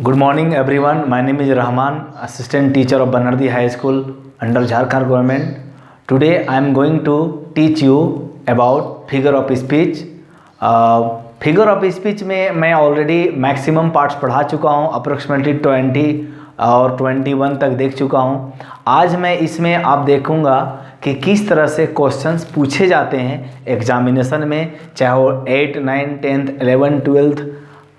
Good morning everyone. My name is Rahman, assistant teacher of Banardi High School under Jharkhand government. Today I am going to teach you about figure of speech. Figure of speech में मैं already maximum parts पढ़ा चुका हूँ, approximately 20 और 21 तक देख चुका हूँ। आज मैं इसमें आप देखूँगा कि किस तरह से क्वेश्चंस पूछे जाते हैं एग्जामिनेशन में, चाहे वो 8, 9, 10, 11, 12,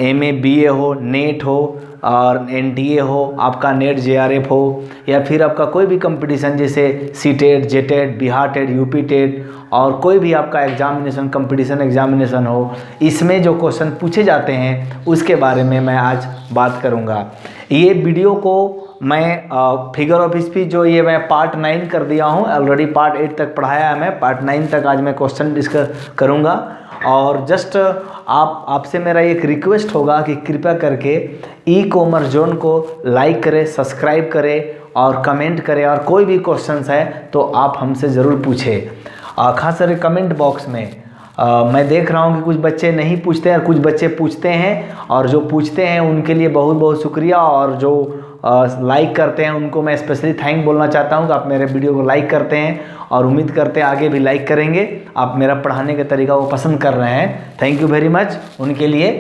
MA BA हो, नेट हो और NTA हो, आपका नेट JRF हो, या फिर आपका कोई भी कंपटीशन जैसे CTET, JTET, Bihar TET, UP TET और कोई भी आपका एग्जामिनेशन कंपटीशन एग्जामिनेशन हो, इसमें जो क्वेश्चन पूछे जाते हैं उसके बारे में मैं आज बात करूंगा। ये वीडियो को मैं फिगर ऑफ स्पीच जो ये मैं पार्ट 9 कर दिया हूँ, ऑलरेडी पार्ट 8 तक पढ़ाया है, मैं पार्ट 9 तक आज मैं क्वेश्चन डिस्कस करूँगा। और जस्ट आपसे मेरा एक रिक्वेस्ट होगा कि कृपया करके ई-कॉमर्स जोन को लाइक करें, सब्सक्राइब करें और कमेंट करें, और कोई भी क्वेश्चंस है तो आप हमसे ज़रूर पूछें। खास करके कमेंट बॉक्स में मैं देख रहा हूँ कि कुछ बच्चे नहीं पूछते हैं और कुछ बच्चे पूछते हैं, और जो पूछते हैं उनके लिए बहुत बहुत शुक्रिया, और जो लाइक करते हैं उनको मैं स्पेशली थैंक बोलना चाहता हूँ कि आप मेरे वीडियो को लाइक करते हैं, और उम्मीद करते हैं आगे भी लाइक करेंगे। आप मेरा पढ़ाने के तरीका को पसंद कर रहे हैं, थैंक यू वेरी मच उनके लिए।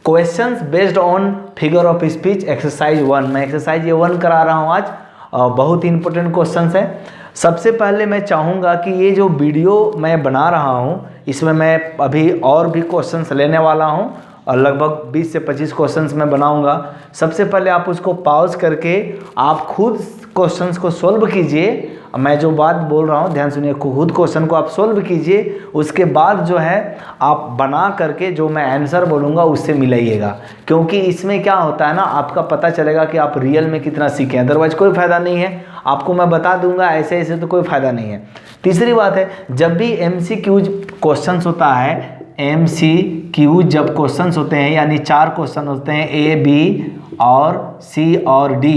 Questions based on figure of speech exercise 1, मैं एक्सरसाइज ये 1 करा रहा हूँ आज। बहुत ही इंपॉर्टेंट क्वेश्चंस है। सबसे पहले मैं चाहूँगा कि ये जो वीडियो मैं बना रहा हूँ इसमें मैं अभी और भी क्वेश्चंस लेने वाला हूँ, और लगभग 20 से 25 क्वेश्चंस मैं बनाऊंगा। सबसे पहले आप उसको पॉज करके आप खुद क्वेश्चंस को सोल्व कीजिए। मैं जो बात बोल रहा हूँ ध्यान सुनिए, खुद क्वेश्चन को आप सोल्व कीजिए, उसके बाद जो है आप बना करके जो मैं आंसर बोलूँगा उससे मिलाइएगा, क्योंकि इसमें क्या होता है ना, आपका पता चलेगा कि आप रियल में कितना सीखे, अदरवाइज कोई फ़ायदा नहीं है। आपको मैं बता दूंगा ऐसे ऐसे तो कोई फ़ायदा नहीं है। तीसरी बात है, जब भी MCQ क्वेश्चंस होता है, MCQ जब क्वेश्चंस होते हैं यानी 4 क्वेश्चन होते हैं A, B और C और D,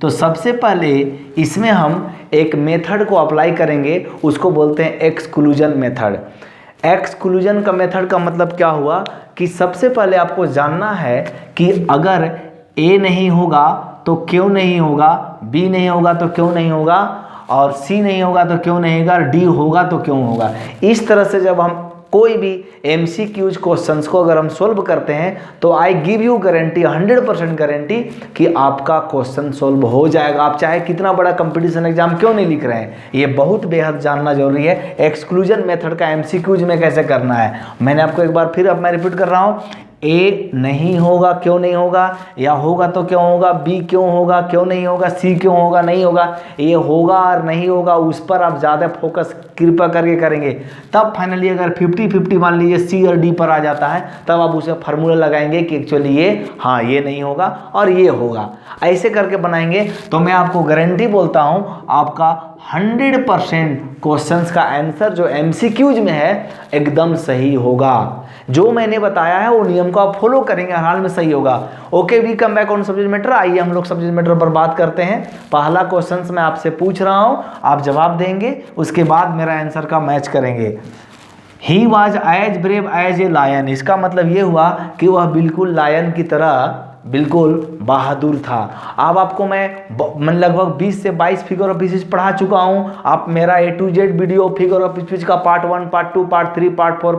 तो सबसे पहले इसमें हम एक मेथड को अप्लाई करेंगे, उसको बोलते हैं एक्सक्लूजन मेथड। एक्सक्लूजन का मेथड का मतलब क्या हुआ कि सबसे पहले आपको जानना है कि अगर A नहीं होगा तो क्यों नहीं होगा, B नहीं होगा तो क्यों नहीं होगा, और C नहीं होगा तो क्यों नहीं होगा, D होगा तो क्यों होगा। इस तरह से जब हम कोई भी MCQ क्वेश्चंस को अगर हम सोल्व करते हैं तो I give you guarantee, 100% guarantee कि आपका क्वेश्चन सोल्व हो जाएगा। आप चाहे कितना बड़ा कंपटीशन एग्जाम क्यों नहीं लिख रहे हैं, ये बहुत बेहद जानना जरूरी है। एक्सक्लूजन मेथड का MCQ में कैसे करना है, मैंने आपको एक बार फिर अब मैं रिपीट कर रहा हूँ। A नहीं होगा क्यों नहीं होगा, या होगा तो क्यों होगा, B क्यों होगा क्यों नहीं होगा, C क्यों होगा नहीं होगा, ये होगा और नहीं होगा, उस पर आप ज़्यादा फोकस कृपया करके करेंगे। तब फाइनली अगर 50-50 मान लीजिए C और D पर आ जाता है, तब आप उसे फार्मूला लगाएंगे कि एक्चुअली ये हाँ ये नहीं होगा और ये होगा। ऐसे करके बनाएंगे तो मैं आपको गारंटी बोलता हूँ आपका 100% क्वेश्चंस का आंसर जो MCQs में है एकदम सही होगा। जो मैंने बताया है वो नियम को आप फॉलो करेंगे, हर हाल में सही होगा। Okay, we come back on subject matter. आइए हम लोग सब्जेक्ट मैटर पर बात करते हैं। पहला क्वेश्चन मैं आपसे पूछ रहा हूं, आप जवाब देंगे, उसके बाद मेरा आंसर का मैच करेंगे। He was as brave as a lion, इसका मतलब ये हुआ कि वह बिल्कुल लायन की तरह बिल्कुल बहादुर था। अब आपको मैं लगभग 20 से 22 फिगर ऑफ स्पीच पढ़ा चुका हूँ। आप मेरा A to Z video figure of speech का part 1, part 2, part 3, part 4,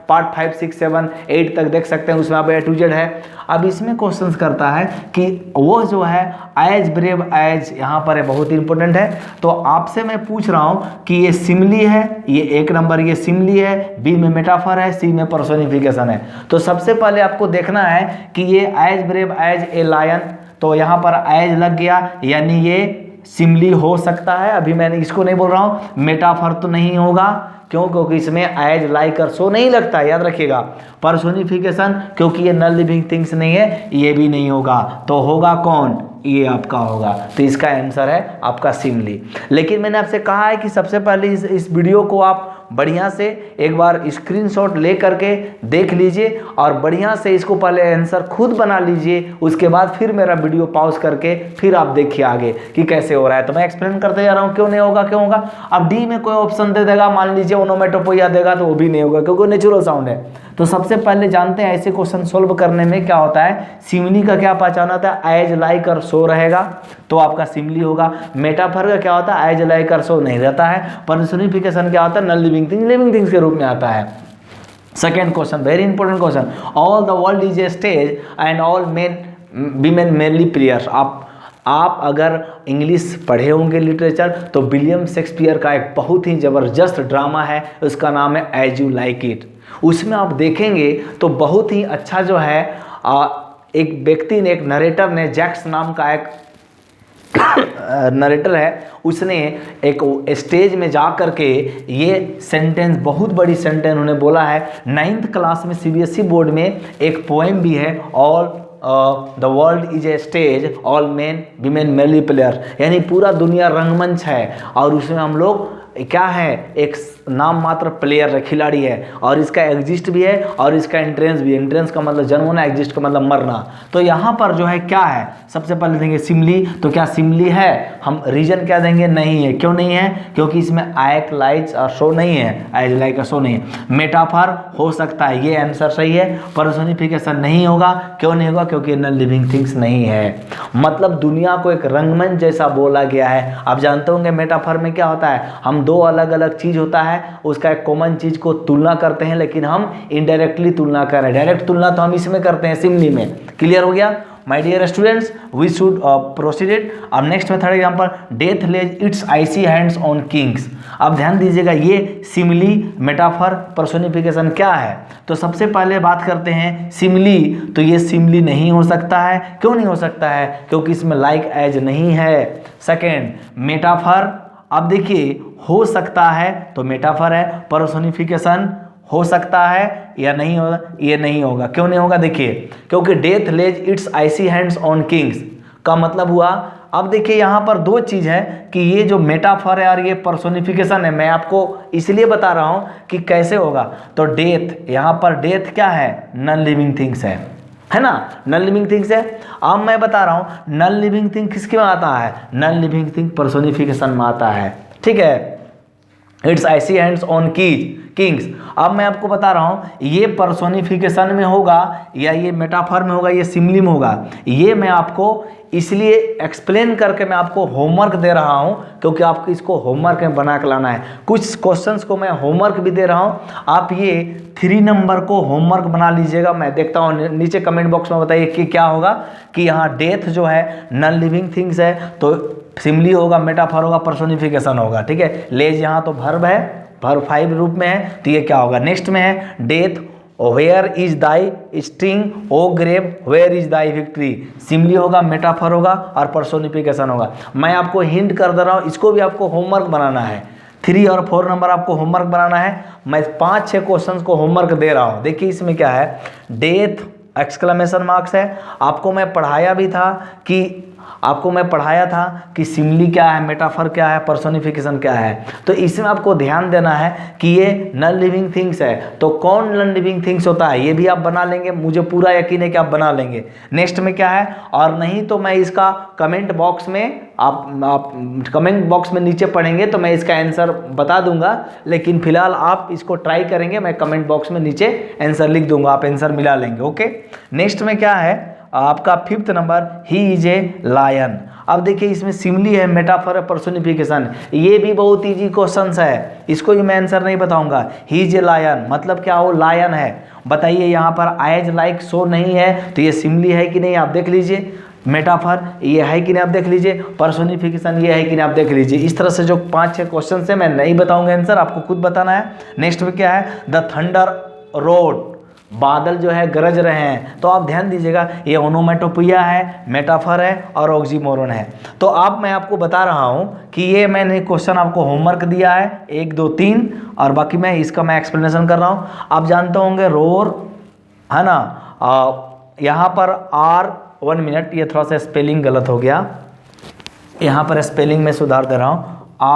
part 5, 6, 7, 8 तक देख सकते हैं, उसमें आप A to Z है। अब इसमें क्वेश्चंस करता है कि वो जो है एज ब्रेव एज, यहाँ पर है बहुत इंपॉर्टेंट है। तो आपसे मैं पूछ रहा हूँ कि ये सिमली है, ये 1 नंबर ये सिमली है, B में मेटाफर है, C में पर्सोनिफिकेशन है। तो सबसे पहले आपको देखना है कि ये as brave as a lion, तो यहाँ पर एज लग गया यानी ये सिमली हो सकता है। अभी मैंने इसको नहीं बोल रहा हूँ, मेटाफर तो नहीं होगा, क्यों, क्योंकि इसमें एज लाइक और सो नहीं लगता है, याद रखिएगा। पर्सोनिफिकेशन क्योंकि ये नॉन लिविंग थिंग्स नहीं है, ये भी नहीं होगा, तो होगा कौन, ये आपका होगा। तो इसका आंसर है आपका सिमली। लेकिन मैंने आपसे कहा है कि सबसे पहले इस वीडियो को आप बढ़िया से एक बार स्क्रीनशॉट ले करके देख लीजिए, और बढ़िया से इसको पहले आंसर खुद बना लीजिए, उसके बाद फिर मेरा वीडियो पॉज करके फिर आप देखिए आगे कि कैसे हो रहा है। तो मैं एक्सप्लेन करते जा रहा हूँ क्यों नहीं होगा क्यों होगा। अब डी में कोई ऑप्शन दे देगा, मान लीजिए ओनोमेटोपोइया देगा तो वो भी नहीं होगा क्योंकि नेचुरल साउंड है। तो सबसे पहले जानते हैं ऐसे क्वेश्चन सोल्व करने में क्या होता है, सिमिली का क्या पहचान होता है, एज लाइक और सो रहेगा तो आपका सिमिली होगा। मेटाफर का क्या होता है, एज लाइक और सो नहीं रहता है। पर्सोनिफिकेशन क्या होता है, non living thing living things के रूप में आता है। Second question, very important question, all the world is a stage and all main women mainly players. आप अगर इंग्लिश पढ़े होंगे लिटरेचर तो विलियम शेक्सपियर का एक बहुत ही ज़बरदस्त ड्रामा है, उसका नाम है एज यू लाइक इट। उसमें आप देखेंगे तो बहुत ही अच्छा जो है एक व्यक्ति ने, एक नरेटर ने, जैक्स नाम का एक नरेटर है, उसने एक स्टेज में जा कर के ये सेंटेंस, बहुत बड़ी सेंटेंस उन्होंने बोला है। 9th क्लास में सीबीएसई बोर्ड में एक पोएम भी है, all the world is a stage all main women mainly player, यानी पूरा दुनिया रंगमंच है और उसमें हम लोग क्या है, एक नाम मात्र प्लेयर है, खिलाड़ी है, और इसका एग्जिस्ट भी है और इसका एंट्रेंस भी है। एंट्रेंस का मतलब जन्म होना, एग्जिस्ट का मतलब मरना। तो यहाँ पर जो है क्या है, सबसे पहले देंगे सिमिली। तो क्या सिमिली है, हम रीजन क्या देंगे, नहीं है। क्यों नहीं है, क्योंकि इसमें आइक लाइक और शो नहीं है, एज लाइक और शो नहीं है। मेटाफर हो सकता है, ये आंसर सही है। पर्सोनिफिकेशन नहीं होगा, क्यों नहीं होगा, क्योंकि नॉन लिविंग थिंग्स नहीं है। मतलब दुनिया को एक रंगमंच जैसा बोला गया है। आप जानते होंगे मेटाफर में क्या होता है, हम दो अलग अलग चीज होता है, उसका एक कॉमन चीज को तुलना करते हैं, लेकिन हम इनडायरेक्टली तुलना कर रहे हैं। डायरेक्ट तुलना तो हम इसमें करते हैं, सिमिली में। क्लियर हो गया my dear students, we should proceed it. अब नेक्स्ट में third example, death lays its icy hands on kings. अब ध्यान दीजिएगा, ये सिमिली, मेटाफर, पर्सोनिफिकेशन क्या है। तो सबसे पहले बात करते हैं सिमिली। तो ये सिमिली नहीं हो सकता है। क्यों नहीं हो सकता है, क्योंकि इसमें लाइक एज नहीं है। सेकेंड, मेटाफर, अब देखिए हो सकता है तो मेटाफर है, पर्सोनिफिकेशन हो सकता है या नहीं होगा, ये नहीं होगा। क्यों नहीं होगा, देखिए क्योंकि death lays its icy hands on kings का मतलब हुआ, अब देखिए यहाँ पर दो चीज़ है कि ये जो मेटाफर है और ये पर्सोनिफिकेशन है। मैं आपको इसलिए बता रहा हूँ कि कैसे होगा। तो डेथ, यहाँ पर डेथ क्या है, नॉन लिविंग थिंग्स है ना, नॉन लिविंग थिंग्स है। अब मैं बता रहा हूँ नॉन लिविंग थिंग किसके में आता है, नॉन लिविंग थिंग पर्सोनिफिकेशन में आता है। ठीक है, its icy hands on kings. अब मैं आपको बता रहा हूँ ये पर्सोनिफिकेशन में होगा या ये मेटाफर में होगा, ये सिमिली में होगा। ये मैं आपको इसलिए एक्सप्लेन करके मैं आपको होमवर्क दे रहा हूँ, क्योंकि आपको इसको होमवर्क में बना के लाना है। कुछ क्वेश्चंस को मैं होमवर्क भी दे रहा हूँ, आप ये 3 नंबर को होमवर्क बना लीजिएगा। मैं देखता हूँ नीचे कमेंट बॉक्स में बताइए कि क्या होगा, कि यहाँ डेथ जो है नॉन लिविंग थिंग्स है तो सिमिली होगा, मेटाफर होगा, पर्सोनिफिकेशन होगा। ठीक है, लेज यहाँ तो वर्ब है, वर्ब 5 रूप में है, तो ये क्या होगा। नेक्स्ट में है death, where is thy sting O grave where is thy victory. Simile होगा, मेटाफर होगा और पर्सोनिफिकेशन होगा। मैं आपको हिंट कर दे रहा हूँ, इसको भी आपको होमवर्क बनाना है। 3 और 4 नंबर आपको होमवर्क बनाना है। मैं 5-6 क्वेश्चंस को होमवर्क दे रहा हूँ। देखिए इसमें क्या है, डेथ एक्सक्लेमेशन मार्क्स है। आपको मैं पढ़ाया था कि सिमिली क्या है, मेटाफर क्या है, पर्सोनिफिकेशन क्या है। तो इसमें आपको ध्यान देना है कि ये नॉन लिविंग थिंग्स है। तो कौन नॉन लिविंग थिंग्स होता है, ये भी आप बना लेंगे, मुझे पूरा यकीन है कि आप बना लेंगे। नेक्स्ट में क्या है, और नहीं तो मैं इसका कमेंट बॉक्स में, आप कमेंट बॉक्स में नीचे पढ़ेंगे तो मैं इसका आंसर बता दूंगा, लेकिन फिलहाल आप इसको ट्राई करेंगे, मैं कमेंट बॉक्स में नीचे आंसर लिख दूंगा, आप आंसर मिला लेंगे। ओके, नेक्स्ट में क्या है आपका 5th number, he is a lion. अब देखिए इसमें सिमिली है, मेटाफर है, पर्सोनिफिकेशन। ये भी बहुत इजी क्वेश्चंस है, इसको भी मैं आंसर नहीं बताऊंगा। ही इज ए लायन मतलब क्या हो, लायन है। बताइए यहाँ पर एज लाइक सो नहीं है, तो ये सिमिली है कि नहीं, आप देख लीजिए। मेटाफर ये है कि नहीं, आप देख लीजिए। पर्सोनिफिकेशन ये है कि नहीं, आप देख लीजिए। इस तरह से जो 5-6 क्वेश्चन है मैं नहीं बताऊंगा आंसर, आपको खुद बताना है। नेक्स्ट में क्या है, द थंडर रोड, बादल जो है गरज रहे हैं। तो आप ध्यान दीजिएगा, ये ओनोमेटोपोइया है, मेटाफर है और ऑक्सीमोरन है। तो अब मैं आपको बता रहा हूँ कि ये मैंने क्वेश्चन आपको होमवर्क दिया है 1, 2, 3, और बाकी मैं एक्सप्लेनेशन कर रहा हूँ। आप जानते होंगे रोर है ना, यहाँ पर R 1 मिनट, ये थोड़ा सा स्पेलिंग गलत हो गया, यहाँ पर स्पेलिंग में सुधार दे रहा हूँ।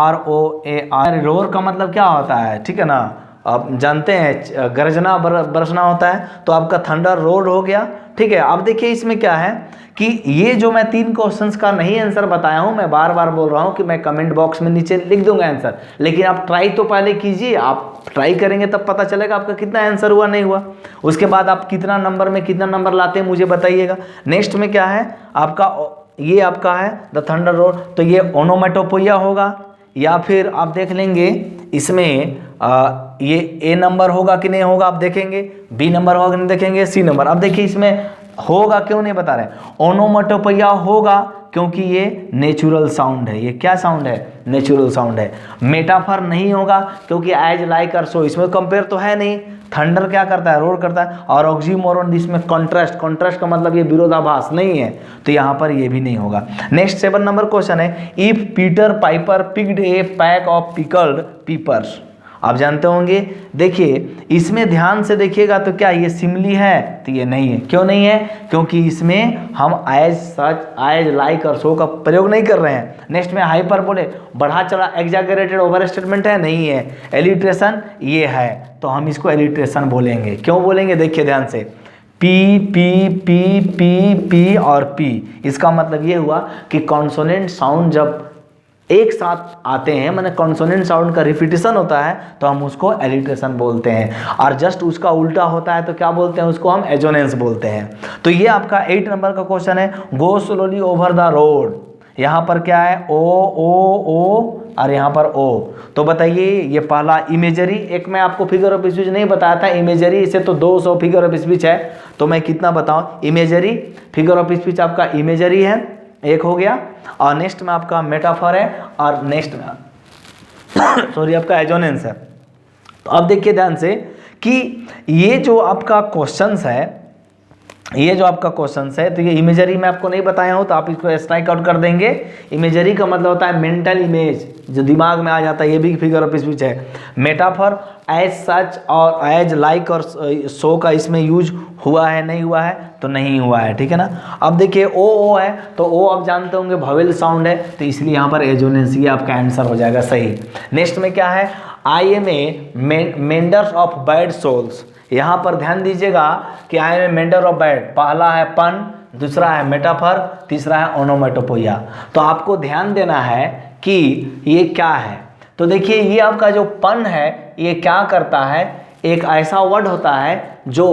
ROAR, रोर का मतलब क्या होता है, ठीक है ना, आप जानते हैं गरजना बरसना होता है, तो आपका थंडर रोड हो गया। ठीक है, अब देखिए इसमें क्या है कि ये जो मैं 3 क्वेश्चंस का नहीं आंसर बताया हूं, मैं बार बार बोल रहा हूं कि मैं कमेंट बॉक्स में नीचे लिख दूंगा आंसर, लेकिन आप ट्राई तो पहले कीजिए। आप ट्राई करेंगे तब पता चलेगा आपका कितना आंसर हुआ नहीं हुआ। उसके बाद आप कितना नंबर में कितना नंबर लाते हैं मुझे बताइएगा। नेक्स्ट में क्या है आपका, ये आपका है द थंडर रोर, तो ये ओनोमेटोपोइया होगा, या फिर आप देख लेंगे इसमें ये ए नंबर होगा कि नहीं होगा आप देखेंगे, बी नंबर होगा कि नहीं देखेंगे, सी नंबर। अब देखिए इसमें होगा क्यों नहीं बता रहे, ओनोमेटोपोइया होगा क्योंकि ये नेचुरल साउंड है। ये क्या साउंड है, नेचुरल साउंड है। मेटाफर नहीं होगा क्योंकि एज लाइक और सो, इसमें कंपेयर तो है नहीं। थंडर क्या करता है, रोर करता है। और ऑक्सीमोरन जिसमें कॉन्ट्रास्ट, कॉन्ट्रास्ट का मतलब ये विरोधाभास नहीं है, तो यहाँ पर ये भी नहीं होगा। नेक्स्ट 7 नंबर क्वेश्चन है, if Peter Piper picked a pack of pickled peppers. आप जानते होंगे, देखिए इसमें ध्यान से देखिएगा तो क्या ये सिमली है, तो ये नहीं है। क्यों नहीं है, क्योंकि इसमें हम एज सच, एज लाइक और सो का प्रयोग नहीं कर रहे हैं। नेक्स्ट में हाइपर बोले, बढ़ा चढ़ा, एग्जैगरेटेड, ओवर स्टेटमेंट है, नहीं है। एलिट्रेशन ये है, तो हम इसको एलिट्रेशन बोलेंगे। क्यों बोलेंगे, देखिए ध्यान से, P P P P P और पी, इसका मतलब ये हुआ कि कॉन्सोनेंट साउंड जब एक साथ आते हैं, माने कॉन्सोनेंट साउंड का रिपीटिशन होता है, तो हम उसको एलिट्रेशन बोलते हैं। और जस्ट उसका उल्टा होता है तो क्या बोलते हैं, उसको हम एजोनेंस बोलते हैं। तो ये आपका 8 नंबर का क्वेश्चन है, गो स्लोली ओवर द रोड। यहाँ पर क्या है, ओ ओ ओ और यहाँ पर ओ। तो बताइए ये पहला इमेजरी, एक मैं आपको फिगर ऑफ स्पीच नहीं बताया था, इमेजरी इसे तो 200 फिगर ऑफ स्पीच है, तो मैं कितना बताऊँ, इमेजरी, फिगर ऑफ स्पीच आपका इमेजरी है, एक हो गया। और नेक्स्ट में आपका मेटाफर है, और नेक्स्ट में सॉरी आपका एजोनेंस है। तो अब देखिए ध्यान से कि ये जो आपका क्वेश्चंस है, ये जो आपका क्वेश्चंस है, तो ये इमेजरी मैं आपको नहीं बताया हूँ, तो आप इसको स्ट्राइक आउट कर देंगे। इमेजरी का मतलब होता है मेंटल इमेज, जो दिमाग में आ जाता है, ये भी फिगर ऑफ स्पीच है। मेटाफर एज सच और एज लाइक और सो का इसमें यूज हुआ है, नहीं हुआ है, तो नहीं हुआ है, ठीक है ना। अब देखिए ओ है, तो ओ आप जानते होंगे वोवेल साउंड है, तो इसलिए यहाँ पर एजोनेंस, ये आपका आंसर हो जाएगा सही। नेक्स्ट में क्या है, I am a menders of bad souls. यहाँ पर ध्यान दीजिएगा कि I am a mender of bad, पहला है पन, दूसरा है मेटाफर, तीसरा है ओनोमेटोपोइया। तो आपको ध्यान देना है कि ये क्या है। तो देखिए ये आपका जो पन है, ये क्या करता है, एक ऐसा वर्ड होता है जो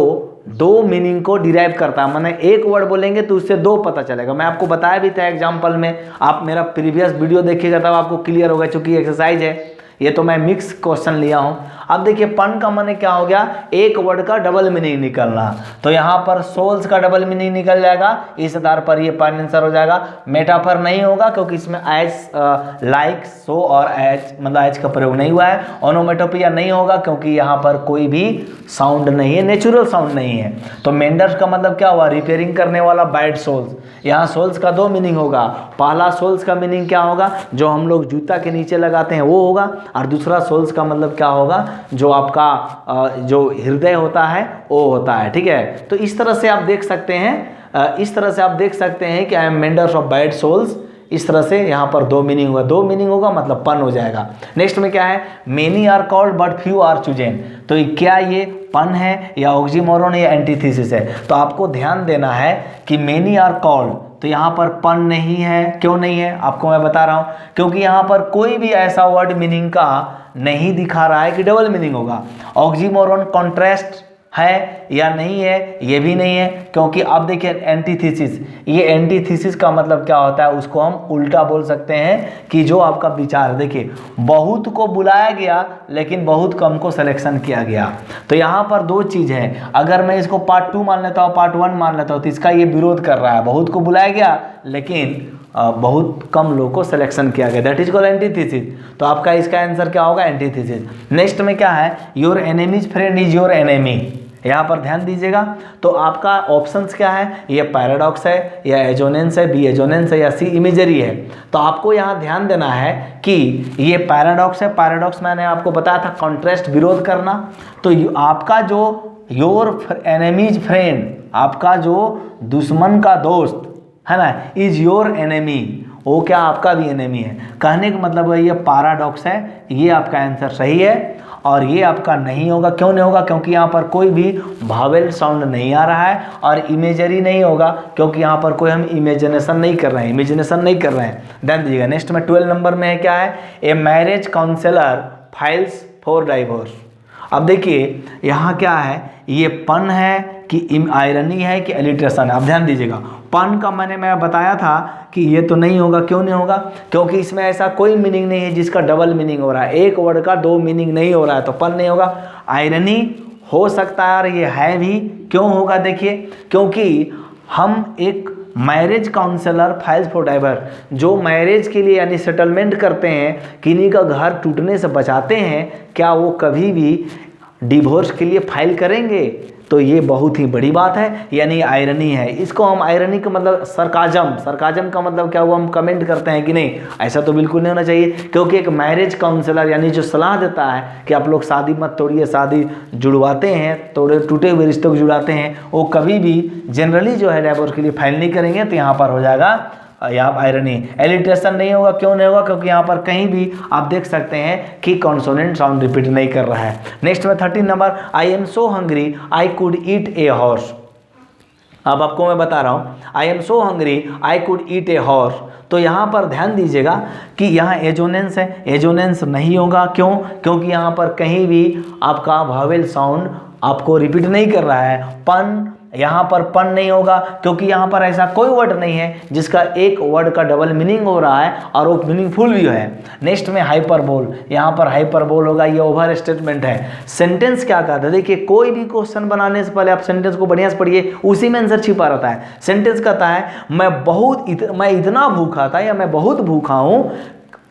2 मीनिंग को डिराइव करता है। मैंने एक वर्ड बोलेंगे तो उससे 2 पता चलेगा। मैं आपको बताया भी था एग्जाम्पल में, आप मेरा प्रीवियस वीडियो देखिएगा तब आपको क्लियर होगा, चूंकि एक्सरसाइज है, ये तो मैं मिक्स क्वेश्चन लिया हूं। अब देखिए पन का माने क्या हो गया, एक वर्ड का डबल मीनिंग निकलना, तो यहाँ पर सोल्स का डबल मीनिंग निकल जाएगा, इस आधार पर ये पन आंसर हो जाएगा। मेटाफर नहीं होगा क्योंकि इसमें एज लाइक सो और एज मतलब एज का प्रयोग नहीं हुआ है। ओनोमेटोपोइया नहीं होगा क्योंकि यहाँ पर कोई भी साउंड नहीं है, नेचुरल साउंड नहीं है। तो मेंडर्स का मतलब क्या हुआ, रिपेयरिंग करने वाला बैड सोल्स। यहाँ सोल्स का 2 मीनिंग होगा, पहला सोल्स का मीनिंग क्या होगा, जो हम लोग जूता के नीचे लगाते हैं वो होगा, और दूसरा सोल्स का मतलब क्या होगा, जो आपका जो हृदय होता है वो होता है, ठीक है। तो इस तरह से आप देख सकते हैं, इस तरह से आप देख सकते हैं कि I am menders of bad souls. इस तरह से यहाँ पर 2 मीनिंग होगा, 2 मीनिंग होगा मतलब पन हो जाएगा। नेक्स्ट में क्या है, many are called but few are chosen. तो क्या ये पन है या ऑक्सीमोरन या एंटीथेसिस है। तो आपको ध्यान देना है कि मेनी आर कॉल्ड, तो यहाँ पर पन नहीं है। क्यों नहीं है आपको मैं बता रहा हूँ, क्योंकि यहाँ पर कोई भी ऐसा वर्ड मीनिंग का नहीं दिखा रहा है कि डबल मीनिंग होगा। ऑक्सीमोरन कॉन्ट्रास्ट है या नहीं है, ये भी नहीं है, क्योंकि अब देखिए एंटीथेसिस, ये एंटीथेसिस का मतलब क्या होता है, उसको हम उल्टा बोल सकते हैं कि जो आपका विचार, देखिए बहुत को बुलाया गया लेकिन बहुत कम को सिलेक्शन किया गया। तो यहाँ पर 2 चीज़ है, अगर मैं इसको पार्ट 2 मान लेता हूँ, पार्ट 1 मान लेता हूँ, तो इसका ये विरोध कर रहा है, बहुत को बुलाया गया लेकिन बहुत कम लोगों को सिलेक्शन किया गया, दैट इज कॉल्ड एंटीथेसिस। तो आपका इसका आंसर क्या होगा, एंटीथेसिस। नेक्स्ट में क्या है, your enemies friend is your enemy. यहाँ पर ध्यान दीजिएगा, तो आपका ऑप्शंस क्या है, ये पैराडॉक्स है या एजोनेंस है, बी एजोनेंस है या सी इमेजरी है। तो आपको यहाँ ध्यान देना है कि ये पैराडॉक्स है। पैराडॉक्स मैंने आपको बताया था कॉन्ट्रास्ट, विरोध करना। तो आपका जो योर एनिमीज फ्रेंड, आपका जो दुश्मन का दोस्त है ना, इज योर एनिमी, वो क्या आपका भी एनिमी है। कहने का मतलब है ये पैराडॉक्स है, ये आपका आंसर सही है। और ये आपका नहीं होगा। क्यों नहीं होगा? क्योंकि यहाँ पर कोई भी वावेल साउंड नहीं आ रहा है, और इमेजरी नहीं होगा क्योंकि यहाँ पर कोई हम इमेजिनेशन नहीं कर रहे हैं, ध्यान दीजिएगा। नेक्स्ट में 12 नंबर में है क्या है, a marriage counsellor files for divorce. अब देखिए यहाँ क्या है, ये पन है कि आयरनी है कि एलिट्रेशन है। अब ध्यान दीजिएगा, पन का मैं बताया था कि ये तो नहीं होगा। क्यों नहीं होगा? क्योंकि इसमें ऐसा कोई मीनिंग नहीं है जिसका डबल मीनिंग हो रहा है, एक वर्ड का दो मीनिंग नहीं हो रहा है, तो पन नहीं होगा। आयरनी हो सकता है और ये है भी। क्यों होगा? देखिए, क्योंकि हम एक marriage counsellor files for divorce, जो मैरिज के लिए यानी सेटलमेंट करते हैं, किन्हीं का घर टूटने से बचाते हैं, क्या वो कभी भी डिवोर्स के लिए फाइल करेंगे? तो ये बहुत ही बड़ी बात है, यानी आयरनी है। इसको हम आयरनी का मतलब सरकाजम का मतलब क्या हुआ, हम कमेंट करते हैं कि नहीं, ऐसा तो बिल्कुल नहीं होना चाहिए। क्योंकि एक मैरिज काउंसलर यानी जो सलाह देता है कि आप लोग शादी मत तोड़िए, शादी जुड़वाते हैं, टूटे हुए रिश्तों को जुड़ाते हैं, वो कभी भी जनरली जो है डाइवोर्स के लिए फाइल नहीं करेंगे। तो यहाँ पर हो जाएगा यहाँ आयरनी। एलिट्रेशन नहीं होगा। क्यों नहीं होगा? क्योंकि यहाँ पर कहीं भी आप देख सकते हैं कि कॉन्सोनेंट साउंड रिपीट नहीं कर रहा है। नेक्स्ट में 13 number, I am so hungry I could eat a horse. अब आपको मैं बता रहा हूँ, I am so hungry I could eat a horse. तो यहाँ पर ध्यान दीजिएगा कि यहाँ एजोनेंस है, एजोनेंस नहीं होगा। क्यों? क्योंकि यहाँ पर कहीं भी आपका वावेल साउंड आपको रिपीट नहीं कर रहा है। पन, यहाँ पर पन नहीं होगा क्योंकि यहाँ पर ऐसा कोई वर्ड नहीं है जिसका एक वर्ड का डबल मीनिंग हो रहा है और वो मीनिंगफुल भी है। नेक्स्ट में हाइपरबोल, यहाँ पर हाइपरबोल होगा, ये ओवर स्टेटमेंट है। सेंटेंस क्या कहता है? देखिए, कोई भी क्वेश्चन बनाने से पहले आप सेंटेंस को बढ़िया से पढ़िए, उसी में आंसर छिपा रहता है। सेंटेंस कहता है मैं इतना भूखा था, या मैं बहुत भूखा हूँ,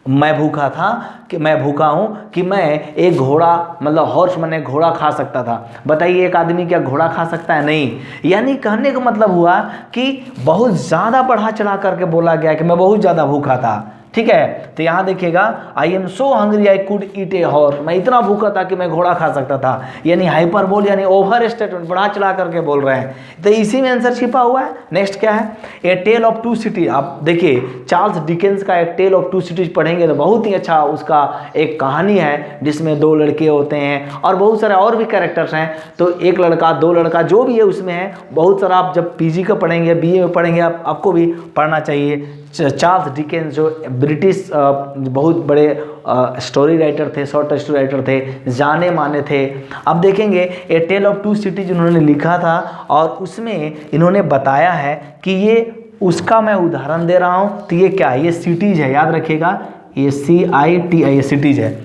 मैं भूखा हूँ कि मैं एक घोड़ा मतलब हॉर्स मैंने घोड़ा खा सकता था। बताइए, एक आदमी क्या घोड़ा खा सकता है? नहीं। यानी कहने का मतलब हुआ कि बहुत ज़्यादा बढ़ा चढ़ा करके बोला गया कि मैं बहुत ज़्यादा भूखा था। ठीक है, तो यहाँ देखिएगा, I am so hungry I could eat a horse, मैं इतना भूखा था कि मैं घोड़ा खा सकता था। यानी हाइपरबोल यानी ओवर स्टेटमेंट, बढ़ा चढ़ा करके बोल रहे हैं, तो इसी में आंसर छिपा हुआ है। नेक्स्ट क्या है, ए टेल ऑफ टू सिटीज। आप देखिए, चार्ल्स डिकेंस का एक टेल ऑफ टू सिटीज पढ़ेंगे तो बहुत ही अच्छा उसका एक कहानी है जिसमें दो लड़के होते हैं और बहुत सारे और भी कैरेक्टर्स हैं। तो एक लड़का, दो लड़का, जो भी है उसमें है बहुत सारा। आप जब पीजी का पढ़ेंगे, बीए में पढ़ेंगे, आपको भी पढ़ना चाहिए। चार्ल्स डिकेंस जो ब्रिटिश बहुत बड़े स्टोरी राइटर थे, शॉर्ट स्टोरी राइटर थे, जाने माने थे। अब देखेंगे, ए टेल ऑफ टू सिटीज उन्होंने लिखा था और उसमें इन्होंने बताया है कि ये उसका मैं उदाहरण दे रहा हूँ। तो ये क्या है? ये सिटीज है, याद रखिएगा, ये CITI, ये सिटीज है।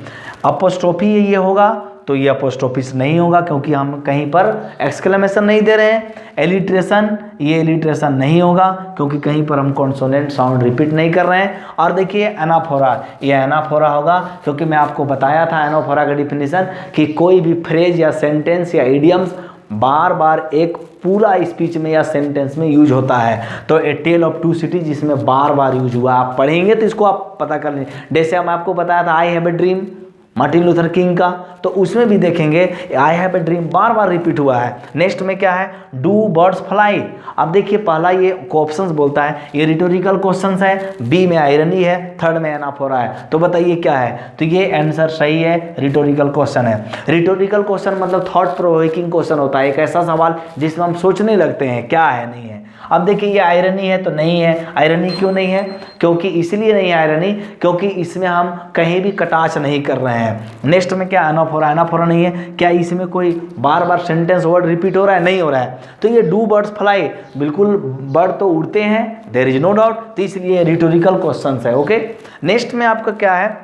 अपोस्ट्रोफी ये होगा, तो ये अपोस्ट्रोफिस नहीं होगा क्योंकि हम कहीं पर एक्सक्लेमेशन नहीं दे रहे हैं। एलिट्रेशन, ये एलिट्रेशन नहीं होगा क्योंकि कहीं पर हम कॉन्सोनेंट साउंड रिपीट नहीं कर रहे हैं। और देखिए, एनाफोरा, ये एनाफोरा होगा क्योंकि मैं आपको बताया था एनाफोरा का डिफिनीशन कि कोई भी फ्रेज या सेंटेंस या इडियम्स बार बार एक पूरा स्पीच में या सेंटेंस में यूज होता है। तो ए टेल ऑफ टू सिटीज जिसमें बार बार यूज हुआ, आप पढ़ेंगे तो इसको आप पता कर लें। जैसे हम आपको बताया था I have a dream, Martin Luther king का, तो उसमें भी देखेंगे I have a dream bar bar repeat हुआ है। नेक्स्ट में क्या है, डू बर्ड्स फ्लाई। अब देखिए, पहला ये क्वेश्चंस बोलता है, ये रिटोरिकल क्वेश्चंस है, बी में आयरनी है, थर्ड में एनाफोरा है। तो बताइए क्या है? तो ये आंसर सही है, रिटोरिकल क्वेश्चन है। रिटोरिकल क्वेश्चन मतलब थॉट प्रोवोकिंग क्वेश्चन होता है, एक ऐसा सवाल जिसमें हम सोचने लगते हैं क्या है नहीं है। अब देखिए, ये आयरनी है तो नहीं है। आयरनी क्यों नहीं है? क्योंकि इसलिए नहीं है आयरनी क्योंकि इसमें हम कहीं भी कटाच नहीं कर रहे हैं। नेक्स्ट में क्या, एनाफोरा, एनाफोरा नहीं है। क्या इसमें कोई बार बार सेंटेंस वर्ड रिपीट हो रहा है? नहीं हो रहा है। तो ये डू बर्ड्स फ्लाई, बिल्कुल बर्ड तो उड़ते हैं, देयर इज नो डाउट, तो इसलिए रिटोरिकल क्वेश्चंस है। ओके, नेक्स्ट में आपका क्या है,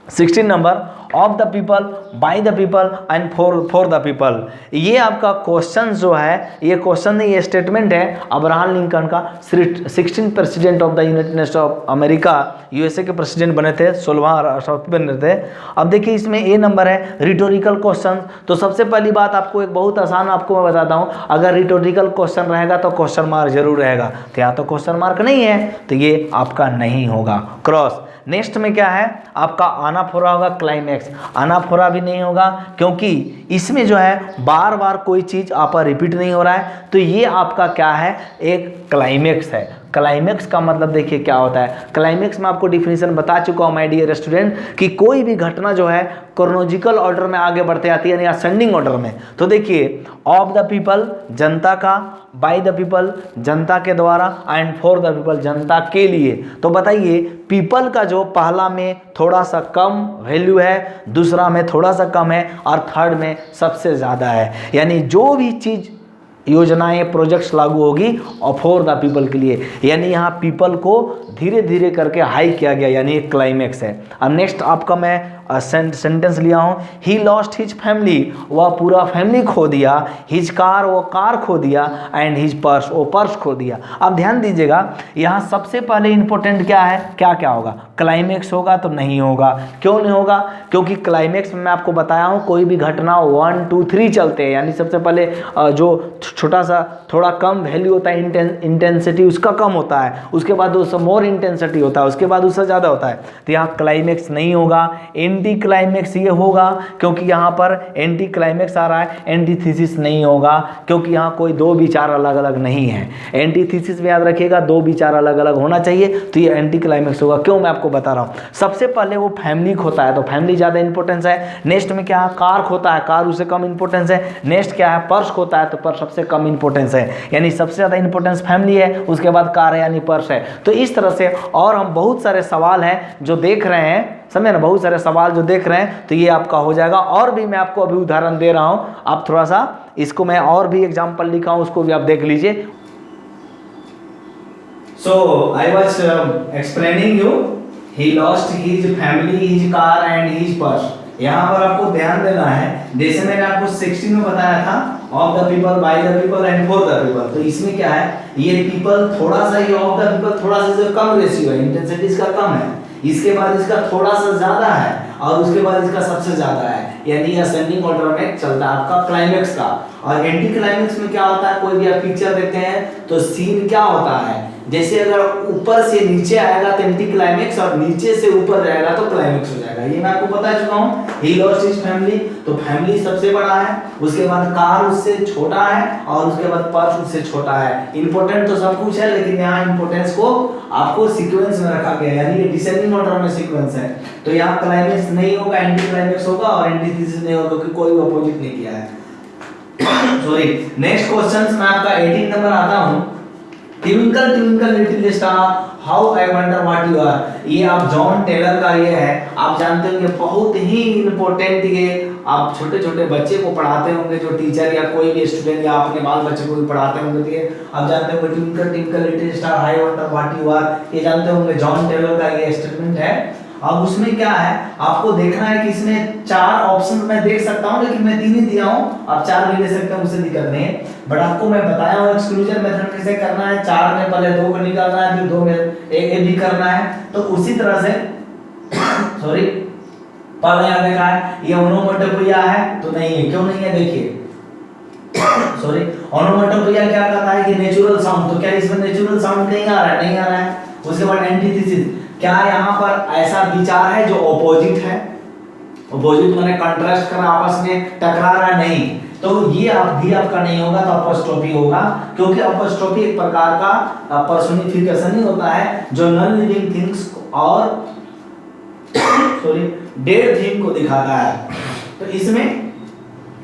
16 number, of the people, by the people and for the people. ये आपका क्वेश्चन जो है, ये क्वेश्चन नहीं, ये स्टेटमेंट है अब्राहम लिंकन का। 16 president of the United nation of America, USA के प्रेसिडेंट बने थे, 16 बने थे। अब देखिए, इसमें ए नंबर है रिटोरिकल क्वेश्चन। तो सबसे पहली बात आपको एक बहुत आसान आपको मैं बताता हूँ, अगर रिटोरिकल क्वेश्चन रहेगा तो क्वेश्चन मार्क जरूर रहेगा। तो यहाँ तो क्वेश्चन मार्क नहीं है, तो ये आपका नहीं होगा, क्रॉस। नेक्स्ट में क्या है आपका, आनाफोरा होगा, क्लाइमैक्स। आनाफोरा भी नहीं होगा क्योंकि इसमें जो है बार बार कोई चीज़ आप रिपीट नहीं हो रहा है, तो ये आपका क्या है, एक क्लाइमैक्स है। क्लाइमेक्स का मतलब देखिए क्या होता है। क्लाइमेक्स में आपको डिफिनीशन बता चुका हूँ माय डियर स्टूडेंट कि कोई भी घटना जो है क्रोनोलॉजिकल ऑर्डर में आगे बढ़ते आती है, यानी असेंडिंग ऑर्डर में। तो देखिए ऑफ द पीपल जनता का, बाय द पीपल जनता के द्वारा, एंड फॉर द पीपल जनता के लिए। तो बताइए पीपल का जो पहला में थोड़ा सा कम वैल्यू है, दूसरा में थोड़ा सा कम है, और थर्ड में सबसे ज़्यादा है। यानी जो भी चीज़ योजनाएं प्रोजेक्ट्स लागू होगी और फॉर द पीपल के लिए, यानी यहाँ पीपल को धीरे धीरे करके हाई किया गया, यानी एक क्लाइमेक्स है। अब नेक्स्ट आपका मैं सेंटेंस लिया हूँ, ही लॉस्ट हिज फैमिली, वह पूरा फैमिली खो दिया, हिज कार, वो कार खो दिया, एंड हिज पर्स, वो पर्स खो दिया। अब ध्यान दीजिएगा यहाँ सबसे पहले इंपॉर्टेंट क्या है, क्या क्या होगा, क्लाइमेक्स होगा तो नहीं होगा। क्यों नहीं होगा, क्योंकि क्लाइमेक्स में मैं आपको बताया हूँ कोई भी घटना 1 2 3 चलते हैं, यानी सबसे पहले जो छोटा सा थोड़ा कम वैल्यू होता है, इंटेंसिटी उसका कम होता है, उसके बाद उसका मोर इंटेंसिटी होता है, उसके बाद उससे ज़्यादा होता है। तो यहाँ क्लाइमेक्स नहीं होगा, एंटी क्लाइमेक्स ये होगा, क्योंकि यहाँ पर एंटी क्लाइमेक्स आ रहा है। एंटीथीसिस नहीं होगा, क्योंकि यहाँ कोई दो विचार अलग अलग नहीं है। एंटीथीसिस में याद रखिएगा दो विचार अलग अलग होना चाहिए, तो ये एंटी क्लाइमेक्स होगा। क्यों, मैं आपको बता रहा हूँ। सबसे पहले वो फैमिली खोता है, तो फैमिली ज़्यादा इंपॉर्टेंस है। नेक्स्ट में क्या है, कार खोता है, कार उससे कम इंपॉर्टेंस है। नेक्स्ट क्या है, पर्स खोता है, तो पर्स सबसे कम इंपॉर्टेंस है, यानी सबसे ज़्यादा इंपॉर्टेंस फैमिली है, उसके बाद कार है यानी पर्स है। तो इस तरह से और हम बहुत सारे सवाल हैं जो देख रहे हैं, समझे ना, बहुत सारे सवाल जो देख रहे हैं, तो ये आपका हो जाएगा। और भी मैं आपको अभी उदाहरण दे रहा हूँ, आप थोड़ा सा इसको मैं और भी एग्जाम्पल लिखा हूँ, उसको भी आप देख लीजिए। So I was explaining you, he lost his family, his car and his purse. यहाँ पर आपको ध्यान देना है, जैसे मैंने आपको 16 में बताया था, of the people, by the people and for the people. तो इसमें क्या है, ये पीपल थोड़ा सा, ये ऑफ द पीपल थोड़ा सा कम रेशियो है, इंटेंसिटी इसका कम है, इसके बाद इसका थोड़ा सा ज्यादा है, और उसके बाद इसका सबसे ज्यादा है, यानी असेंडिंग ऑर्डर में चलता है आपका क्लाइमेक्स का। और एंटी क्लाइमेक्स में क्या होता है, कोई भी आप पिक्चर देखते हैं तो सीन क्या होता है, जैसे अगर ऊपर से नीचे आएगा तो एंटी क्लाइमेक्स, और नीचे से ऊपर रहेगा तो क्लाइमेक्स हो जाएगा। ये मैं आपको बता चुका हूँ। ही लॉस्ट हिज फैमिली, तो फैमिली सबसे बड़ा है, उसके बाद कार उससे छोटा है, और उसके बाद पर्स उससे छोटा है। इंपॉर्टेंट तो सब कुछ है, लेकिन यहाँ इंपॉर्टेंस को आपको सीक्वेंस में रखा गया है, यानी ये डिसेंडिंग ऑर्डर में सीक्वेंस है। तो यहाँ क्लाइमेक्स नहीं होगा, एंटी क्लाइमेक्स होगा, और एंटीथीसिस नहीं होगा, क्योंकि कोई अपोजिट नहीं किया है। सॉरी, नेक्स्ट क्वेश्चन में आपका 18 नंबर आता हूँ। Twinkle twinkle little star, how I wonder what you are. ये आप जॉन टेलर का ये है, आप जानते होंगे बहुत ही इंपॉर्टेंट, ये आप छोटे छोटे बच्चे को पढ़ाते होंगे, जो टीचर या कोई भी स्टूडेंट या अपने बाल बच्चे को भी पढ़ाते होंगे, तो ये आप जानते होंगे twinkle twinkle little star, how I wonder what you are, ये जानते होंगे जॉन टेलर का ये स्टेटमेंट है। अब उसमें क्या है, आपको देखना है कि इसमें 4 ऑप्शन मैं देख सकता हूं, लेकिन मैं 3 ही दिया हूं, आप 4 भी ले सकते हैं, उससे दिक्कत नहीं है। बट आपको मैं बताया हूं एक्सक्लूजन मेथड कैसे करना है, 4 में पहले 2 को निकालना है, फिर 2 में एक भी करना है। तो उसी तरह से सॉरी, पहले यहां देखा है ये ओनोमेटोपोइया है, तो नहीं है। क्यों नहीं है, देखिए सॉरी, ओनोमेटोपोइया क्या कहता है कि नेचुरल साउंड, तो क्या इसमें नेचुरल साउंड नहीं आ रहा है, नहीं आ रहा है। उसके बाद एंटीथीसिस, क्या यहाँ पर ऐसा विचार है जो ऑपोजिट है, ऑपोजिट माने कंट्रास्ट कर आपस में टकरा रहा है, नहीं, तो ये आप भी आपका नहीं होगा, तो अपॉस्ट्रोफी होगा, क्योंकि अपॉस्ट्रोफी एक प्रकार का पर्सोनिफिकेशन ही होता है जो नॉन लिविंग थिंग्स और सॉरी डेड थिंग को दिखाता है। तो इसमें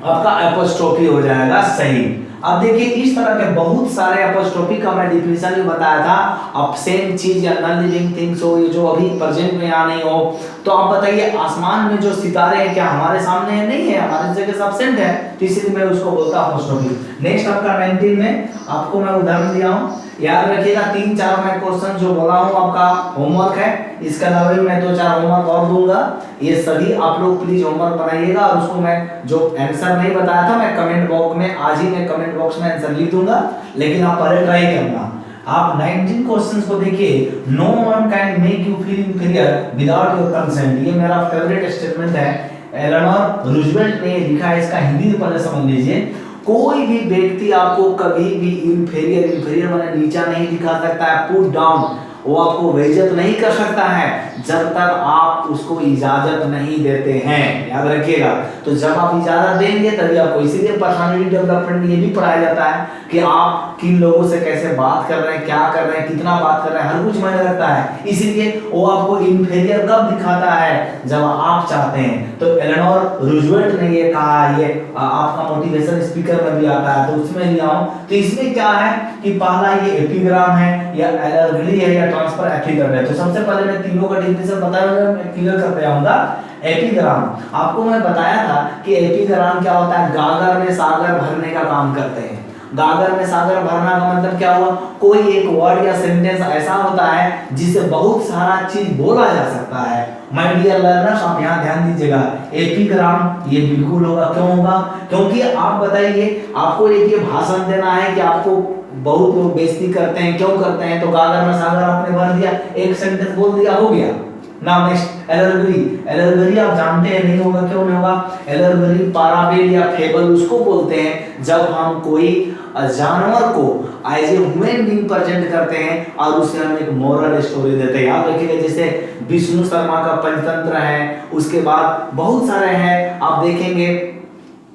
आपका अपॉस्ट्रोफी हो जाएगा सही। अब देखिए इस तरह के बहुत सारे अपॉस्ट्रोफी का मैं डिफिनीशन भी बताया था, अब सेम चीज या नॉन लिविंग थिंग्स हो, ये जो अभी प्रेजेंट में यहाँ नहीं हो, तो आप बताइए आसमान में जो सितारे हैं क्या हमारे सामने है, नहीं है, हमारी जगह से एब्सेंट है, तो इसलिए मैं उसको बोलता हूँ अपॉस्ट्रोफी। नेक्स्ट आपका 19 में आपको मैं उदाहरण दिया हूँ, याद रखिएगा 3-4 मैं क्वेश्चन जो बोला हूँ आपका होमवर्क है, इसके अलावा भी मैं 2-4 होमवर्क और दूंगा, ये सभी आप लोग प्लीज होमवर्क बनाइएगा, और उसको मैं जो आंसर नहीं बताया था मैं कमेंट बॉक्स में, आज ही मैं कमेंट बॉक्स में आंसर लिख दूंगा, लेकिन आप पहले ट्राई करना। आप 19 क्वेश्चंस को देखिए, no one can make you feel inferior without your consent, ये मेरा फेवरेट स्टेटमेंट है, एलेनोर रूजवेल्ट ने लिखा है, इसका हिंदी पहले समझ लीजिए। कोई भी व्यक्ति आपको कभी भी इंफीरियर माने नीचा नहीं दिखा सकता है, पुट डाउन, वो आपको बेइज्जत नहीं कर सकता है जब तक आप उसको इजाजत नहीं देते हैं, याद रखिएगा। तो जब आप इजाजत देंगे तभी आपको, इसीलिए पर्सनालिटी डेवलपमेंट में ये भी पढ़ाया जाता है कि आप किन लोगों से कैसे बात कर रहे हैं, क्या कर रहे हैं, कितना बात कर रहे हैं, हर कुछ मायने रखता है। इसीलिए वो आपको इंफीरियर कब दिखाता है, जब आप चाहते हैं। तो एलेनोर रूजवेल्ट ने ये कहा, ये आपका मोटिवेशन स्पीकर में भी आता है, तो उसमें लिया हूं। तो इसमें क्या है कि पहला ये एपिग्राम है या एलर्जी है या ट्रांसफर एपिग्राम है। तो सबसे पहले मैं तीनों का डिफिनेशन बताया, मैं क्लियर करते जाऊंगा। एपिग्राम आपको मैं बताया था कि एपिग्राम क्या होता है, गागर में सागर भरने का काम करते हैं। गागर में सागर भरना का मतलब क्या हुआ, कोई एक वर्ड या सेंटेंस ऐसा होता है जिससे बहुत सारा चीज बोला जा सकता है। माय डियर लर्नर्स, आप यहाँ ध्यान दीजिएगा, एपिग्राम ये बिल्कुल होगा। क्यों होगा, क्योंकि आप बताइए, आपको एक ये भाषण देना है कि आपको बहुत लोग बेइज्जती करते हैं, क्यों करते हैं, तो गागर में सागर आपने भर दिया, एक सेंटेंस बोल दिया, हो गया। Now next allergy. एलर्जी आप जानते हैं, नहीं होगा, क्यों नहीं होगा। एलर्जी पैराबल या फेबल उसको बोलते हैं जब हम कोई जानवर को as a human being present करते हैं और उससे हम एक मोरल स्टोरी देते हैं। याद रखिएगा, जैसे विष्णु शर्मा का पंचतंत्र है, उसके बाद बहुत सारे हैं, आप देखेंगे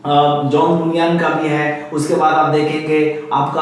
जॉन बुनियान का भी है, उसके बाद आप देखेंगे आपका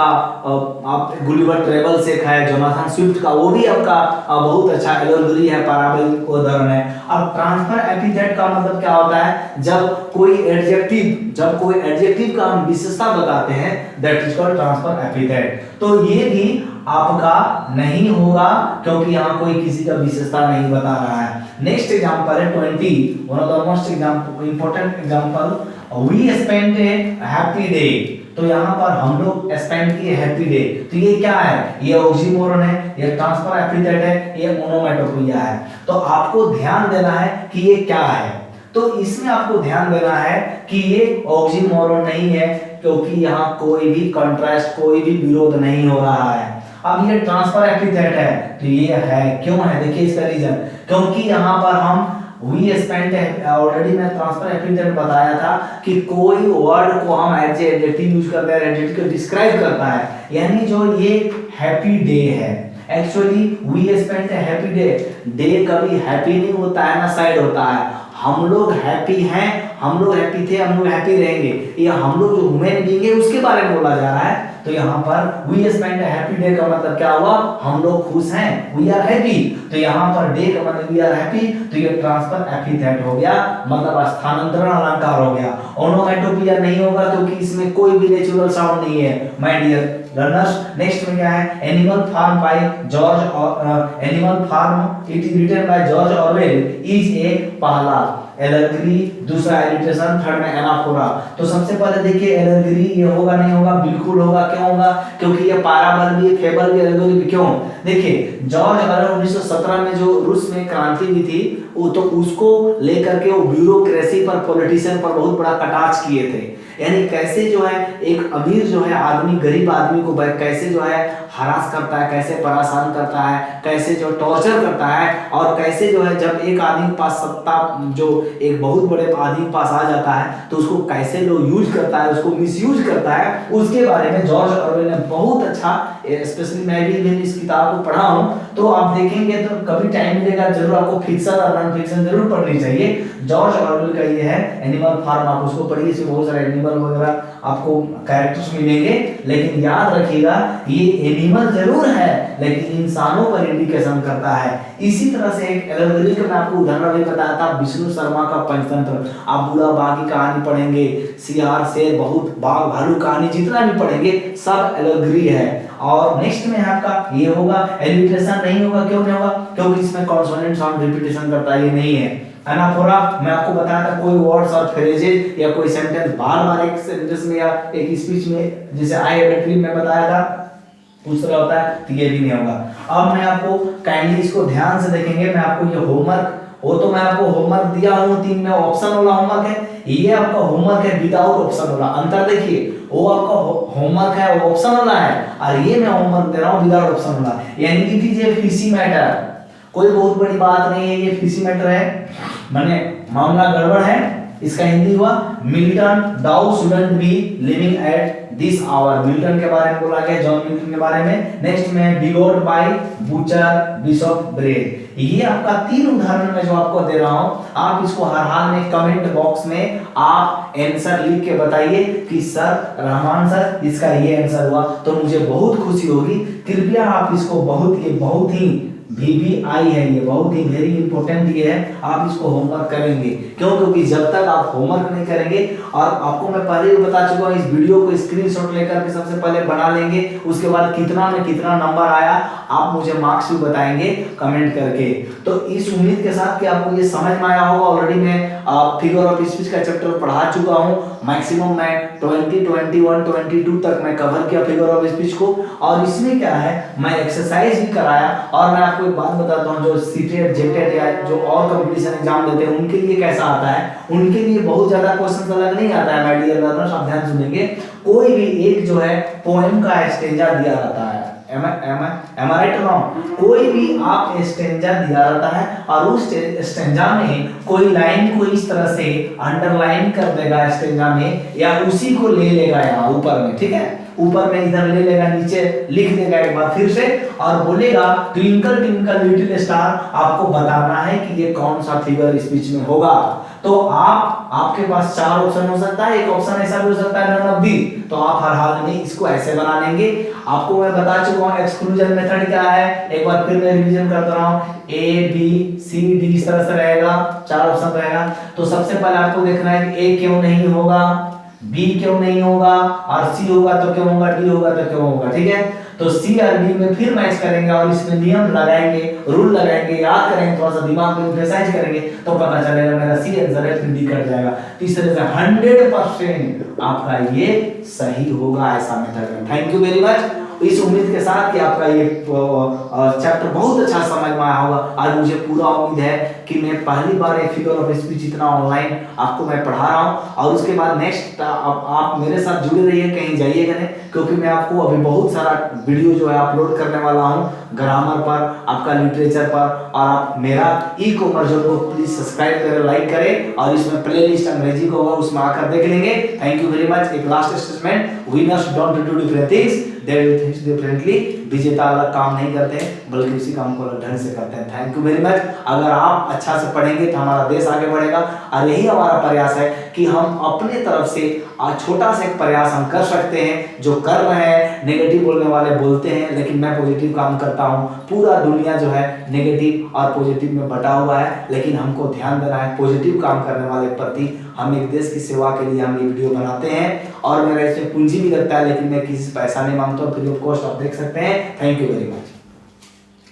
आप गुलिवर ट्रेवल्स एक है जोनाथन स्विफ्ट का, वो भी आपका बहुत अच्छा एलर्जी है, पैराबल उदाहरण है। अब ट्रांसफर एपिथेट का मतलब क्या होता है, जब कोई एडजेक्टिव का हम विशेषता बताते हैं, that is called transfer epithet. तो ये भी आपका नहीं होगा क्योंकि यहाँ कोई किसी का विशेषता नहीं बता रहा है। नेक्स्ट एग्जांपल है 20, one of the most example important example, we spend a happy day. तो यहाँ पर हम लोग स्पेंड किए हैप्पी डे, तो ये क्या है, ये ऑक्सीमोरन है, ये ट्रांसफर एपिथेट है, ये ओनोमैटोपोइया है। तो आपको ध्यान देना है कि ये क्या है। तो इसमें आपको ध्यान देना है कि ये ऑक्सीमोरन नहीं है, क्योंकि यहाँ कोई भी कंट्रास्ट, कोई भी विरोध नहीं हो रहा है। अब ये ट्रांसफर एपिथेट है, तो ये है, क्यों है, देखिए इसका रीजन, क्योंकि यहाँ पर हम वी स्पेंड, ऑलरेडी मैं ट्रांसफर एपिथेट बताया था कि कोई वर्ड को हम एज एडजेक्टिव यूज करते हैं, एडजेक्टिव को डिस्क्राइब करता है। यानी जो ये हैप्पी डे है, actually we spend a happy day, day कभी हैप्पी नहीं होता है ना सैड होता है। हम लोग हैप्पी हैं, हम लोग हैप्पी थे, हम लोग हैप्पी रहेंगे, ये हम लोग जो ह्यूमन बीइंग है उसके बारे में बोला जा रहा है। तो यहाँ पर we spend a happy day का मतलब क्या हुआ, हम लोग खुश हैं, वी आर हैप्पी। तो यहाँ पर डे का मतलब वी आर हैप्पी, तो ये ट्रांसफर एपिथेट हो गया, मतलब स्थानांतरण अलंकार हो गया। ओनोमैटोपोइया नहीं होगा क्योंकि इसमें कोई भी नेचुरल साउंड नहीं है, माय डियर लर्नर्स। नेक्स्ट में क्या है, animal farm by George, animal farm it is written by George Orwell is a पहला एलर्जी, दूसरा एलिट्रेशन, थर्ड में एनाफोरा। तो सबसे पहले देखिए एलर्जी, ये होगा नहीं होगा, बिल्कुल होगा। क्यों होगा, क्योंकि ये पैराबल भी, फेबल भी, एलर्जी भी। क्यों, देखिए जॉर्ज ऑरवेल 1917 में जो रूस में क्रांति हुई थी, वो तो उसको लेकर के वो ब्यूरोक्रेसी पर, पॉलिटिशियन पर बहुत बड़ा कटाक्ष किए थे। यानी कैसे जो है एक अमीर जो है आदमी गरीब आदमी को कैसे जो है हरास करता है, कैसे परेशान करता है, कैसे जो टॉर्चर करता है, और कैसे जो है जब एक आदमी के पास सत्ता, जो एक बहुत बड़े आदमी के पास आ जाता है, तो उसको कैसे लोग यूज करता है, उसको मिसयूज करता है, उसके बारे में जॉर्ज ऑरवेल ने बहुत अच्छा, स्पेशली मैं भी इस किताब को पढ़ा हूँ। तो आप देखेंगे तो कभी टाइम मिलेगा जरूर आपको फिक्शन और नॉन फिक्शन जरूर पढ़नी चाहिए। जॉर्ज ऑरवेल का ये है एनिमल फार्म, आप उसको पढ़िए, इसमें बहुत सारे एनिमल वगैरह आपको कैरेक्टर्स मिलेंगे। लेकिन याद रखिएगा ये एनिमल जरूर है लेकिन इंसानों पर इंडिकेशन करता है। इसी तरह से एक एलर्जी का मैं आपको उदाहरण भी बताया था, विष्णु शर्मा का पंचतंत्र। आप बूढ़ा बाघ की कहानी पढ़ेंगे, सियार शेर बहुत बाघ भालू कहानी जितना भी पढ़ेंगे सब एलर्जी है। और नेक्स्ट में आपका ये होगा एलिट्रेशन नहीं होगा। क्यों नहीं होगा, क्योंकि इसमें कॉन्सोनेंट साउंड रिपीटेशन करता है, ये नहीं है। एनाफोरा मैं आपको बताया था, कोई वर्ड्स और फ्रेजेज या कोई सेंटेंस बार-बार एक सेंटेंस में या एक स्पीच में, जैसे आई हैव अ ड्रीम में बताया था, उस तरह होता है, तो ये भी नहीं होगा। अब मैं आपको काइंडली इसको ध्यान से देखेंगे, मैं आपको ये होमवर्क, वो तो मैं आपको होमवर्क दिया हूँ 3 में, ऑप्शन वाला होमवर्क है, ये आपका होमवर्क है विदाउट ऑप्शन वाला। अंतर देखिए, वो आपका होमवर्क है वो ऑप्शन वाला है, और ये मैं होमवर्क दे रहा हूँ विदाउट ऑप्शन वाला। यानी कि दीजिए फिशी मैटर, कोई बहुत बड़ी बात नहीं है, ये फिशी मैटर है, माने मामला गड़बड़ है, इसका हिंदी हुआ Milton thou shouldn't be living at this hour. Milton के बारे में बोला गया, जॉन मिल्टन के बारे में। नेक्स्ट में बिगोट बाय बूचर बिशप ब्रेड। ये आपका 3 उदाहरण मैं जो आपको दे रहा हूं, आप इसको हर हाल में कमेंट बॉक्स में आप आंसर लिख के बताइए कि सर रहमान सर इसका ये आंसर हुआ, तो मुझे बहुत खुशी होगी। कृपया आप इसको बहुत ही VBI है, ये बहुत ही वेरी इंपॉर्टेंट ये है, आप इसको होमवर्क करेंगे। क्यों? क्योंकि जब तक आप होमवर्क नहीं करेंगे, और आपको मैं पहले भी बता चुका हूं, इस वीडियो को स्क्रीनशॉट लेकर के सबसे पहले बना लेंगे, उसके बाद कितना में कितना नंबर आया आप मुझे मार्क्स भी बताएंगे कमेंट करके। तो इस उम्मीद के साथ कि आपको ये समझ में आया होगा। ऑलरेडी मैं फिगर ऑफ स्पीच का चैप्टर पढ़ा चुका हूं, मैक्सिमम मैं 20, 21, 22 तक मैं कवर किया फिगर ऑफ स्पीच को। और इसमें क्या है, मैं एक्सरसाइज भी कराया। और मैं आपको एक बात बताता हूं, जो सीटेट जेटेट या जो और कंपटीशन एग्जाम देते हैं उनके लिए कैसा आता है, उनके लिए बहुत ज्यादा क्वेश्चन अलग नहीं आता है। माय डियर लर्नर्स, आप ध्यान सुनेंगे। कोई भी एक जो है पोएम का स्टेंजा दिया रहता है, am I right or wrong? कोई भी आप स्टेंजा दिया रहता है और उस स्टेंजा में कोई लाइन को इस तरह से अंडरलाइन कर देगा स्टेंजा में, या उसी को ले लेगा यहाँ ऊपर में, ठीक है, ऊपर में इधर ले लेगा, नीचे लिख देगा एक बार फिर से, और बोलेगा ट्विंकल ट्विंकल लिटिल स्टार। आपको बताना है कि ये कौन सा फिगर स्पीच में होगा। तो आपके पास 4 ऑप्शन हो सकता है, एक ऑप्शन ऐसा भी हो सकता है नन ऑफ दी। तो आप हर हाल में इसको ऐसे बना लेंगे। आपको मैं बता चुका हूं एक्सक्लूजन मेथड क्या है, एक बार फिर मैं रिवीजन करता रहा हूं। A B C D इस तरह से रहेगा, 4 ऑप्शन रहेगा। तो सबसे पहले आपको देखना है कि A क्यों नहीं होगा, B क्यों नहीं होगा, और C होगा तो क्यों होगा, D होगा तो क्यों होगा, ठीक है। तो C और D में फिर मैच करेंगे और इसमें नियम लगाएंगे, रूल लगाएंगे, याद करेंगे, थोड़ा सा दिमाग में एक्सरसाइज करेंगे, तो पता चलेगा मेरा C आंसर है, फिर D कट जाएगा। तीसरे से 100% आपका ये सही होगा ऐसा मेथड है। Thank you very much. इस उम्मीद के साथ कि आपका ये चैप्टर बहुत अच्छा समझ में आया होगा। आज मुझे पूरा उम्मीद है कि मैं पहली बार एक फिगर ऑफ स्पीच इतना ऑनलाइन आपको मैं पढ़ा रहा हूं, और उसके बाद नेक्स्ट आप मेरे साथ जुड़े रहिए, कहीं जाइएगा नहीं, क्योंकि मैं आपको अभी बहुत सारा वीडियो जो है अपलोड करने वाला हूं, ग्रामर पर, आपका लिटरेचर पर। और आप मेरा ई-कॉमर्स को प्लीज सब्सक्राइब करें, लाइक करें, और इसमें प्लेलिस्ट अंग्रेजी का होगा, उसमें आकर देख लेंगे। Thank you very much. एक last statement, winners don't do different things, they do things differently. विजेता अलग काम नहीं करते हैं, बल्कि उसी काम को अलग ढंग से करते हैं। Thank you very much. अगर आप अच्छा से पढ़ेंगे तो हमारा देश आगे बढ़ेगा, और यही हमारा प्रयास है कि हम अपने तरफ से छोटा सा एक प्रयास हम कर सकते हैं, जो कर रहे हैं। नेगेटिव बोलने वाले बोलते हैं, लेकिन मैं पॉजिटिव काम करता हूं। पूरा दुनिया जो है नेगेटिव और पॉजिटिव में बटा हुआ है, लेकिन हमको ध्यान देना है पॉजिटिव काम करने वाले प्रति। हम एक देश की सेवा के लिए हम ये वीडियो बनाते हैं, और मेरा इसमें पूंजी भी लगता है, लेकिन मैं किसी से पैसा नहीं मांगता हूं, फ्री ऑफ कॉस्ट आप देख सकते हैं। Thank you very much.